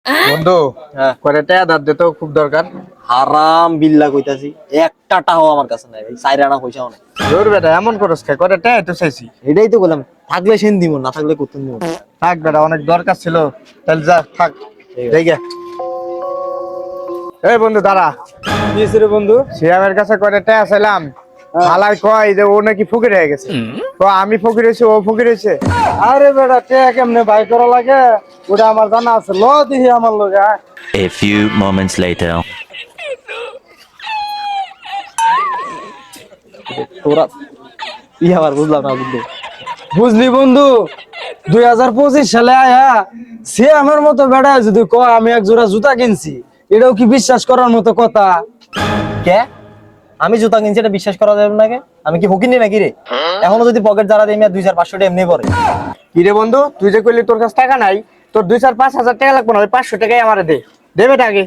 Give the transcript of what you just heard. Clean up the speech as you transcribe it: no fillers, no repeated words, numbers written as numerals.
বন্ধু করে টাকা দাঁত দিতে খুব দরকার। হারাম বিল্লাহ কইতাছি, একটা টাকাও আমার কাছে নাই ভাই, 4 আনা পয়সাও নাই। জোর বেটা এমন করস কে? করে টাকা তো চাইছি। এটাই তো বললাম, থাকলে সেন দিব, না থাকলে করতেন দিব না। থাক বেটা, অনেক দরকার ছিল। তাহলে যা থাক। ঠিক আছে। ঠিক আছে। এই বন্ধু দাঁড়া। কি হইছে রে বন্ধু? শিয়ামের কাছে করে টাকা চাইলাম, হালাই কয় যে ও নাকি ফকির হয়ে গেছে। তো আমি ফকির হয়েছি, ও ফকির হয়েছে। আরে বেটা টেয়া কেমনে বাই করা লাগে ওটা আমার জানা আছে, ল দিহি আমার লগে আয়। A few moments later. তোরা আবার বুঝলাম না বুঝলি। বুঝলি বন্ধু, 2025 সালে আয়া সে আমার মতো বেড়া যদি কয় আমি এক জোড়া জুতা কিনছি, এটাও কি বিশ্বাস করার মতো কথা? কে? আমি জুতা কিনছি এটা বিশ্বাস করা যাবে নাকি? আমি কি হকিনি নাকি রে? এখনো যদি পকেট যারা দেই, 2-4-500 টাকা এমনি পড়ে। কি রে বন্ধু, তুই যে কইলি তোর কাছে টাকা নাই, তোর 2-4-5 হাজার টাকা লাগবে না, ওই 500 টাকাই আমারে দে। দে বেটা আগে।